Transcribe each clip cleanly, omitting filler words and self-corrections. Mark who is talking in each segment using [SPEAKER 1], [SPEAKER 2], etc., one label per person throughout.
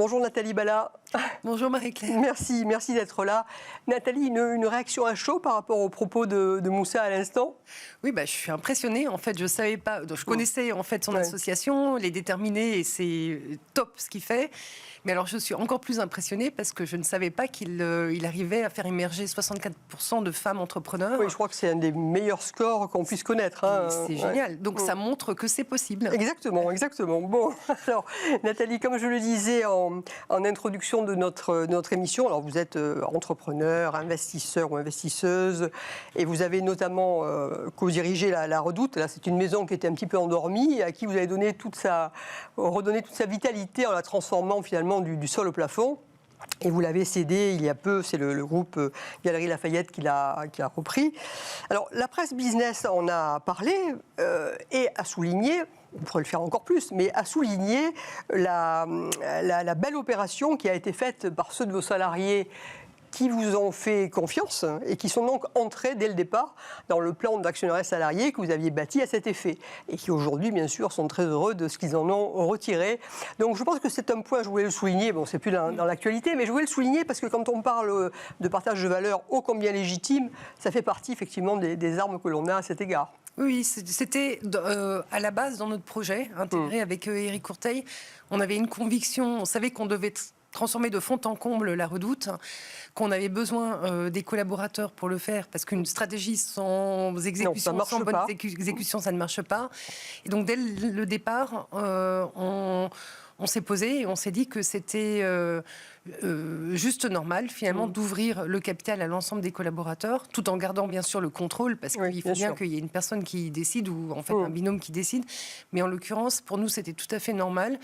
[SPEAKER 1] Bonjour Nathalie Bala.
[SPEAKER 2] Bonjour Marie-Claire.
[SPEAKER 1] Merci d'être là. Nathalie, une réaction à chaud par rapport aux propos de Moussa à l'instant?
[SPEAKER 2] Oui, je suis impressionnée. En fait, je savais pas. Donc, je connaissais en fait son association, les déterminés, et c'est top ce qu'il fait. Mais alors, je suis encore plus impressionnée parce que je ne savais pas qu'il arrivait à faire émerger 64% de femmes entrepreneurs.
[SPEAKER 1] Oui, je crois que c'est un des meilleurs scores qu'on puisse connaître.
[SPEAKER 2] C'est génial. Donc, ça montre que c'est possible.
[SPEAKER 1] Exactement. Bon, alors Nathalie, comme je le disais en introduction de notre émission, alors vous êtes entrepreneur, investisseur ou investisseuse, et vous avez notamment co-dirigé la Redoute. Là, c'est une maison qui était un petit peu endormie, à qui vous avez redonné toute sa vitalité en la transformant finalement du sol au plafond. Et vous l'avez cédé il y a peu, c'est le groupe Galeries Lafayette qui l'a repris. Alors, la presse business en a parlé et a souligné, on pourrait le faire encore plus, mais a souligné la belle opération qui a été faite par ceux de vos salariés qui vous ont fait confiance et qui sont donc entrés dès le départ dans le plan d'actionnariat salarié que vous aviez bâti à cet effet et qui aujourd'hui, bien sûr, sont très heureux de ce qu'ils en ont retiré. Donc je pense que c'est un point, je voulais le souligner, bon, c'est plus dans l'actualité, mais je voulais le souligner parce que quand on parle de partage de valeurs ô combien légitime, ça fait partie effectivement des armes que l'on a à cet égard.
[SPEAKER 2] Oui, c'était à la base dans notre projet, intégré avec Éric Courteil. On avait une conviction, on savait qu'on devait transformer de fond en comble la Redoute, qu'on avait besoin des collaborateurs pour le faire, parce qu'une stratégie sans exécution, sans bonne exécution, ça ne marche pas. Et donc, dès le départ, on s'est posé et on s'est dit que c'était juste normal, finalement, d'ouvrir le capital à l'ensemble des collaborateurs, tout en gardant, bien sûr, le contrôle, parce qu'il faut bien qu'il y ait une personne qui décide, ou en fait un binôme qui décide. Mais en l'occurrence, pour nous, c'était tout à fait normal.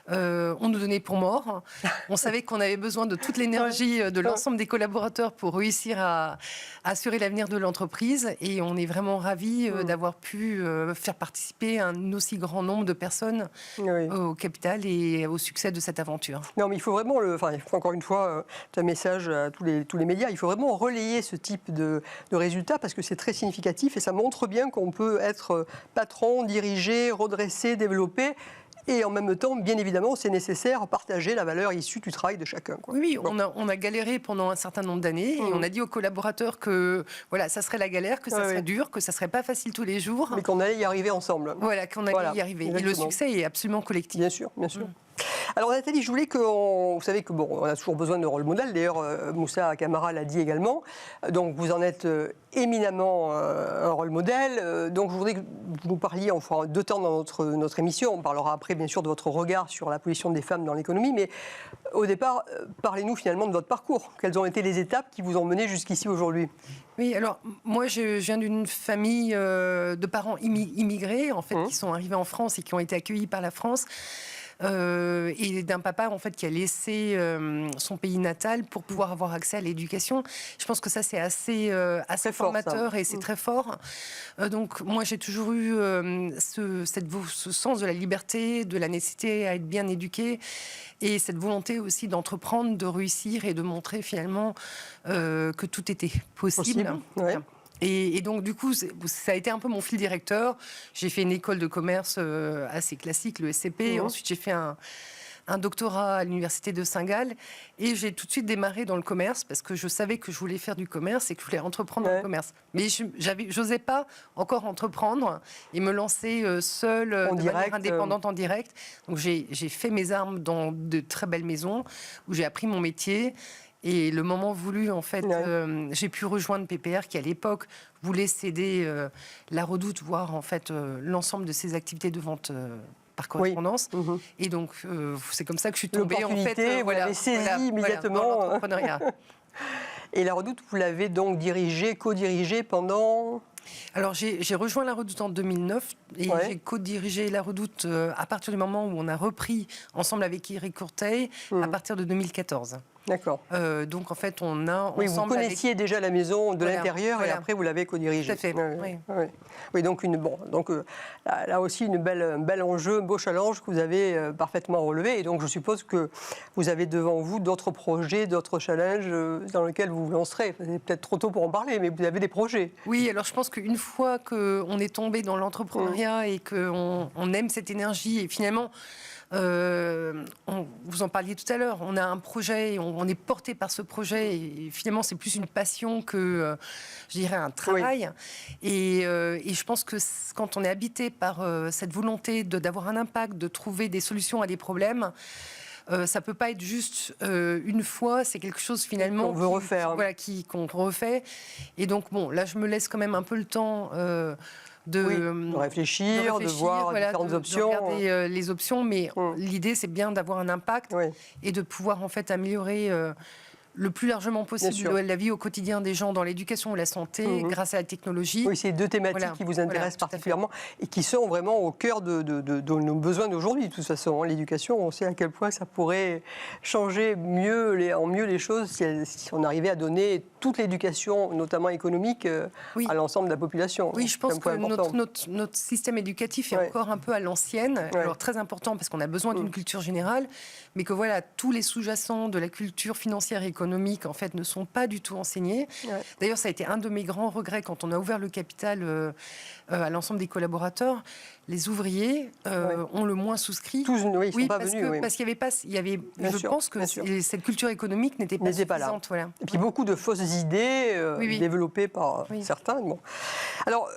[SPEAKER 2] On nous donnait pour mort. On savait qu'on avait besoin de toute l'énergie de l'ensemble des collaborateurs pour réussir à assurer l'avenir de l'entreprise. Et on est vraiment ravis d'avoir pu faire participer un aussi grand nombre de personnes au capital et au succès de cette aventure.
[SPEAKER 1] Non, mais il faut vraiment, encore une fois, un message à tous les médias, il faut vraiment relayer ce type de résultats parce que c'est très significatif et ça montre bien qu'on peut être patron, diriger, redresser, développer. Et en même temps, bien évidemment, c'est nécessaire partager la valeur issue du travail de chacun.
[SPEAKER 2] Oui, on a galéré pendant un certain nombre d'années et on a dit aux collaborateurs que voilà, ça serait la galère, que ça serait dur, que ça serait pas facile tous les jours.
[SPEAKER 1] Mais qu'on allait y arriver ensemble.
[SPEAKER 2] Voilà, qu'on allait y arriver.
[SPEAKER 1] Exactement.
[SPEAKER 2] Et le succès est absolument collectif.
[SPEAKER 1] Bien sûr. Alors Nathalie, je voulais vous savez que on a toujours besoin de rôle modèle. D'ailleurs, Moussa Camara l'a dit également. Donc vous en êtes éminemment un rôle modèle. Donc je voudrais que vous nous parliez, on fera 2 temps dans notre émission. On parlera après, bien sûr, de votre regard sur la position des femmes dans l'économie. Mais au départ, parlez-nous finalement de votre parcours. Quelles ont été les étapes qui vous ont mené jusqu'ici aujourd'hui ?
[SPEAKER 2] Oui, alors moi je viens d'une famille de parents immigrés en fait, qui sont arrivés en France et qui ont été accueillis par la France. Et d'un papa en fait qui a laissé son pays natal pour pouvoir avoir accès à l'éducation. Je pense que ça c'est assez formateur et c'est très fort. Donc moi j'ai toujours eu ce sens de la liberté, de la nécessité à être bien éduqué et cette volonté aussi d'entreprendre, de réussir et de montrer finalement que tout était possible.
[SPEAKER 1] Ouais.
[SPEAKER 2] Et donc, du coup, ça a été un peu mon fil directeur. J'ai fait une école de commerce assez classique, le SCP. Ensuite, j'ai fait un doctorat à l'université de Saint-Gall. Et j'ai tout de suite démarré dans le commerce parce que je savais que je voulais faire du commerce et que je voulais entreprendre dans le commerce. Mais j'osais pas encore entreprendre et me lancer seule, de manière indépendante, en direct. Donc, j'ai fait mes armes dans de très belles maisons où j'ai appris mon métier. Et le moment voulu, en fait, j'ai pu rejoindre PPR qui, à l'époque, voulait céder la Redoute, voire, en fait, l'ensemble de ses activités de vente par correspondance. Et donc, c'est comme ça que je suis tombée, en fait.
[SPEAKER 1] Vous l'avez saisie immédiatement.
[SPEAKER 2] Dans l'entrepreneuriat.
[SPEAKER 1] Et la Redoute, vous l'avez donc co-dirigée pendant...
[SPEAKER 2] Alors, j'ai rejoint la Redoute en 2009 et j'ai co-dirigé la Redoute à partir du moment où on a repris, ensemble avec Éric Courteil, à partir de 2014.
[SPEAKER 1] D'accord.
[SPEAKER 2] Donc, en fait, on a
[SPEAKER 1] ensemble... vous connaissiez déjà la maison de l'intérieur et après, vous l'avez co-dirigée.
[SPEAKER 2] Tout à fait,
[SPEAKER 1] oui, donc, là aussi, un bel enjeu, un beau challenge que vous avez parfaitement relevé. Et donc, je suppose que vous avez devant vous d'autres projets, d'autres challenges dans lesquels vous vous lancerez. C'est peut-être trop tôt pour en parler, mais vous avez des projets.
[SPEAKER 2] Oui, alors je pense qu'une fois qu'on est tombé dans l'entrepreneuriat et qu'on aime cette énergie, et finalement... Vous en parliez tout à l'heure, on a un projet, on est porté par ce projet, et finalement c'est plus une passion que, je dirais, un travail. Oui. Et je pense que quand on est habité par cette volonté d'avoir un impact, de trouver des solutions à des problèmes, ça peut pas être juste une fois, c'est quelque chose finalement
[SPEAKER 1] qu'on veut refaire.
[SPEAKER 2] Voilà, qu'on refait. Et donc bon, là je me laisse quand même un peu le temps
[SPEAKER 1] de réfléchir, de voir différentes options.
[SPEAKER 2] De regarder les options, mais l'idée c'est bien d'avoir un impact et de pouvoir en fait améliorer le plus largement possible la vie au quotidien des gens dans l'éducation ou la santé grâce à la technologie.
[SPEAKER 1] Oui, c'est deux thématiques qui vous intéressent particulièrement et qui sont vraiment au cœur de nos besoins d'aujourd'hui. De toute façon, l'éducation, on sait à quel point ça pourrait changer en mieux les choses si on arrivait à donner toute l'éducation, notamment économique, à l'ensemble de la population.
[SPEAKER 2] Oui, je pense que notre système éducatif est encore un peu à l'ancienne. Alors très important parce qu'on a besoin d'une culture générale, mais que voilà, tous les sous-jacents de la culture financière et économique en fait ne sont pas du tout enseignés. D'ailleurs, ça a été un de mes grands regrets quand on a ouvert le capital à l'ensemble des collaborateurs. Les ouvriers ont le moins souscrit.
[SPEAKER 1] Tous, ils sont pas venus.
[SPEAKER 2] Parce qu'il y avait, je pense que cette culture économique n'était pas suffisante. Voilà.
[SPEAKER 1] Et puis beaucoup de fausses idées développées par certains. Bon. Alors,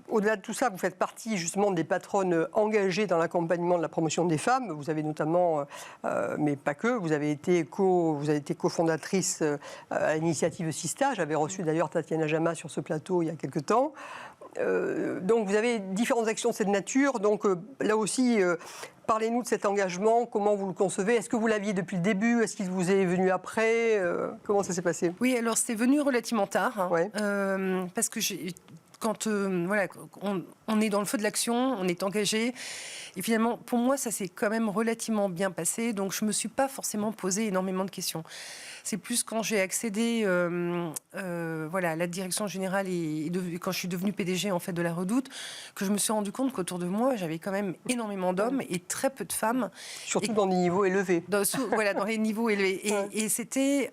[SPEAKER 1] au-delà de tout ça, vous faites partie justement des patronnes engagées dans l'accompagnement de la promotion des femmes. Vous avez notamment, mais pas que, vous avez été cofondatrice à l'initiative Sista. J'avais reçu d'ailleurs Tatiana Jama sur ce plateau il y a quelque temps. Donc vous avez différentes actions de cette nature. Donc là aussi, parlez-nous de cet engagement. Comment vous le concevez? Est-ce que vous l'aviez depuis le début? Est-ce qu'il vous est venu après? Comment ça s'est passé?
[SPEAKER 2] Oui, alors c'est venu relativement tard. Parce que quand on est dans le feu de l'action, on est engagé. Et finalement, pour moi, ça s'est quand même relativement bien passé. Donc, je ne me suis pas forcément posé énormément de questions. C'est plus quand j'ai accédé à la direction générale et quand je suis devenue PDG en fait, de la Redoute, que je me suis rendu compte qu'autour de moi, j'avais quand même énormément d'hommes et très peu de femmes.
[SPEAKER 1] Surtout dans des niveaux élevés.
[SPEAKER 2] Dans les niveaux élevés. Et c'était,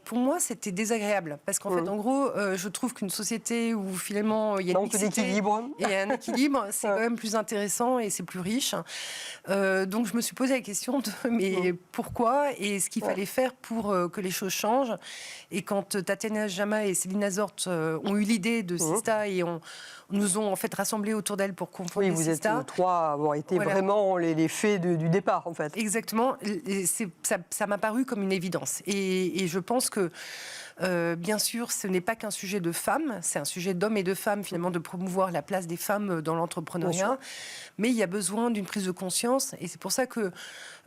[SPEAKER 2] pour moi, c'était désagréable. Parce qu'en fait, en gros, je trouve qu'une société où finalement, il y a une
[SPEAKER 1] équilibre.
[SPEAKER 2] Et un équilibre, c'est quand même plus intéressant et c'est plus riche. Donc, je me suis posé la question de mais pourquoi et ce qu'il fallait faire pour que les choses changent. Et quand Tatiana Jama et Céline Azort ont eu l'idée de Sista et nous ont en fait rassemblés autour d'elle pour confonder Sista.
[SPEAKER 1] Oui, vous êtes trois à avoir été vraiment les faits du départ, en fait.
[SPEAKER 2] Exactement. Et ça m'a paru comme une évidence. Et je pense que bien sûr, ce n'est pas qu'un sujet de femmes, c'est un sujet d'hommes et de femmes, finalement, de promouvoir la place des femmes dans l'entrepreneuriat. Mais il y a besoin d'une prise de conscience. Et c'est pour ça que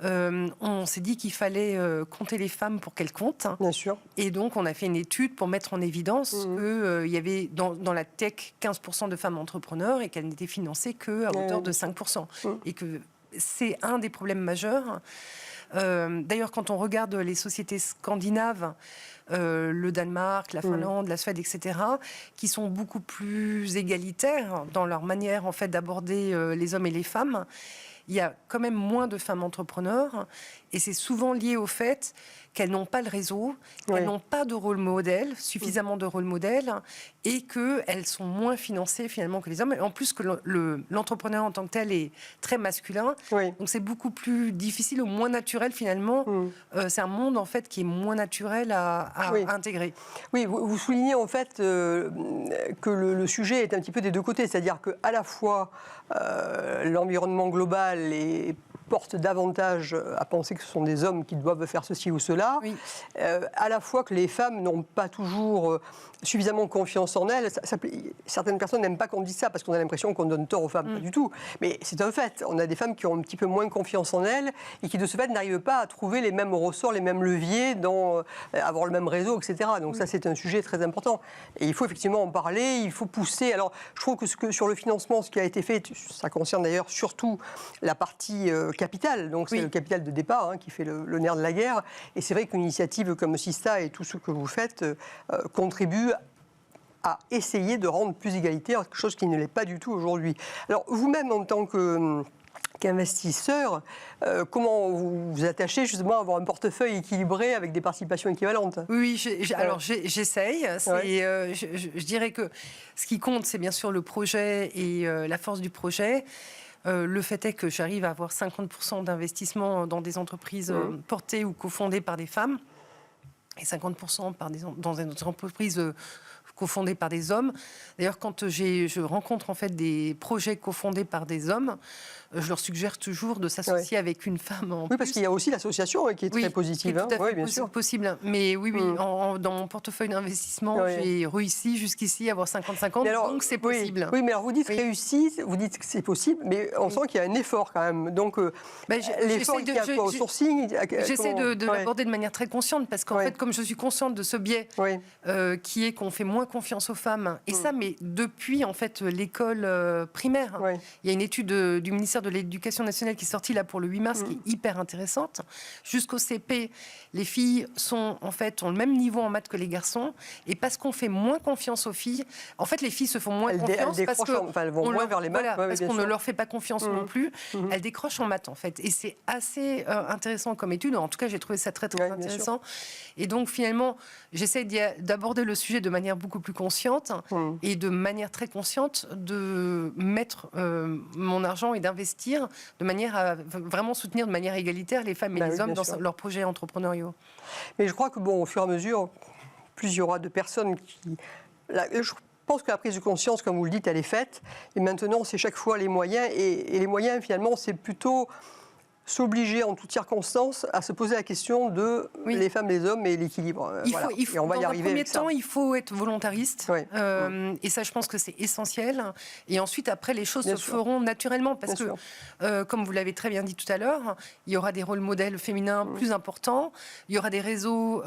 [SPEAKER 2] on s'est dit qu'il fallait compter les femmes pour qu'elles comptent.
[SPEAKER 1] Bien sûr.
[SPEAKER 2] Et donc, on a fait une étude pour mettre en évidence qu'il y avait dans la tech 15% de femmes entrepreneurs et qu'elles n'étaient financées qu'à hauteur de 5%. Et que c'est un des problèmes majeurs. D'ailleurs, quand on regarde les sociétés scandinaves, le Danemark, la Finlande, la Suède, etc., qui sont beaucoup plus égalitaires dans leur manière en fait d'aborder les hommes et les femmes, il y a quand même moins de femmes entrepreneurs et c'est souvent lié au fait qu'elles n'ont pas le réseau, qu'elles n'ont pas de rôle modèle, suffisamment de rôle modèle, et qu'elles sont moins financées finalement que les hommes. Et en plus que l'entrepreneur en tant que tel est très masculin, donc c'est beaucoup plus difficile ou moins naturel finalement. C'est un monde en fait qui est moins naturel à intégrer.
[SPEAKER 1] Oui, vous soulignez en fait que le sujet est un petit peu des deux côtés, c'est-à-dire qu'à la fois l'environnement global porte davantage à penser que ce sont des hommes qui doivent faire ceci ou cela, à la fois que les femmes n'ont pas toujours suffisamment confiance en elles. Certaines personnes n'aiment pas qu'on dise ça parce qu'on a l'impression qu'on donne tort aux femmes, pas du tout. Mais c'est un fait. On a des femmes qui ont un petit peu moins confiance en elles et qui de ce fait n'arrivent pas à trouver les mêmes ressorts, les mêmes leviers, avoir le même réseau, etc. Donc ça, c'est un sujet très important. Et il faut effectivement en parler, il faut pousser. Alors, je trouve que sur le financement, ce qui a été fait, ça concerne d'ailleurs surtout la partie capital. Donc c'est le capital de départ qui fait le nerf de la guerre. Et c'est vrai qu'une initiative comme Sista et tout ce que vous faites contribue à essayer de rendre plus égalitaire quelque chose qui ne l'est pas du tout aujourd'hui. Alors vous-même, en tant qu'investisseur, comment vous vous attachez justement à avoir un portefeuille équilibré avec des participations équivalentes?
[SPEAKER 2] Oui, alors j'essaye. Je dirais que ce qui compte, c'est bien sûr le projet et la force du projet. Le fait est que j'arrive à avoir 50% d'investissement dans des entreprises portées ou cofondées par des femmes et 50% dans des entreprises cofondées par des hommes. D'ailleurs, quand je rencontre en fait des projets cofondés par des hommes, je leur suggère toujours de s'associer avec une femme en plus.
[SPEAKER 1] Parce qu'il y a aussi l'association qui est très positive.
[SPEAKER 2] Qui est tout à fait
[SPEAKER 1] bien sûr.
[SPEAKER 2] possible. Mais oui, dans mon portefeuille d'investissement, j'ai réussi jusqu'issi à avoir 50-50, donc c'est possible.
[SPEAKER 1] Oui, mais alors vous dites réussi, vous dites que c'est possible, mais on sent qu'il y a un effort quand même. Donc l'effort, il y a quoi au sourcing?
[SPEAKER 2] J'essaie de l'aborder de manière très consciente, parce qu'en fait, comme je suis consciente de ce biais, qui est qu'on fait moins confiance aux femmes, et ça, mais depuis en fait l'école primaire. Il y a une étude du ministère de l'Éducation nationale qui est sortie là pour le 8 mars, qui est hyper intéressante. Jusqu'au CP, les filles ont le même niveau en maths que les garçons, et parce qu'on fait moins confiance aux filles, en fait les filles se font moins confiance parce
[SPEAKER 1] elles vont moins vers les maths,
[SPEAKER 2] parce qu'on ne leur fait pas confiance non plus. Elles décrochent en maths en fait, et c'est assez intéressant comme étude. En tout cas, j'ai trouvé ça très très intéressant. Et donc finalement, j'essaie d'aborder le sujet de manière beaucoup plus consciente et de manière très consciente de mettre mon argent et d'investir de manière à vraiment soutenir de manière égalitaire les femmes et les hommes dans leurs projets entrepreneuriaux.
[SPEAKER 1] Mais je crois que au fur et à mesure, plus il y aura de personnes qui... Je pense que la prise de conscience, comme vous le dites, elle est faite. Et maintenant, c'est chaque fois les moyens. Et les moyens, finalement, c'est plutôt s'obliger en toutes circonstances à se poser la question de les femmes, les hommes et l'équilibre.
[SPEAKER 2] Et on va y arriver avec ça. Dans un premier temps, il faut être volontariste. Et ça, je pense que c'est essentiel. Et ensuite, après, les choses se feront naturellement. Parce que, comme vous l'avez très bien dit tout à l'heure, il y aura des rôles modèles féminins plus importants. Il y aura des réseaux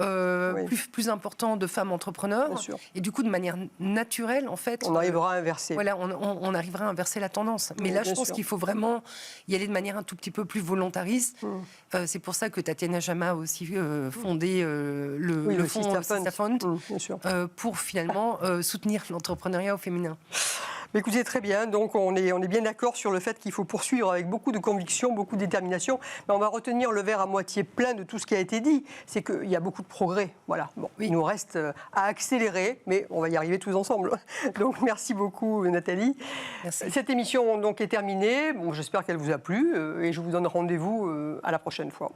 [SPEAKER 2] plus importants de femmes entrepreneurs. Et du coup, de manière naturelle, en fait...
[SPEAKER 1] On arrivera à inverser.
[SPEAKER 2] Voilà, on arrivera à inverser la tendance. Mais là, je pense qu'il faut vraiment y aller de manière un tout petit peu plus volontariste. C'est pour ça que Tatiana Jama a aussi fondé le fonds Sister Fund pour finalement soutenir l'entrepreneuriat au féminin.
[SPEAKER 1] Écoutez, très bien. Donc, on est bien d'accord sur le fait qu'il faut poursuivre avec beaucoup de conviction, beaucoup de détermination. Mais on va retenir le verre à moitié plein de tout ce qui a été dit. C'est qu'il y a beaucoup de progrès. Voilà. Bon, il nous reste à accélérer, mais on va y arriver tous ensemble. Donc, merci beaucoup, Nathalie.
[SPEAKER 2] Merci.
[SPEAKER 1] Cette émission donc est terminée. Bon, j'espère qu'elle vous a plu et je vous donne rendez-vous à la prochaine fois.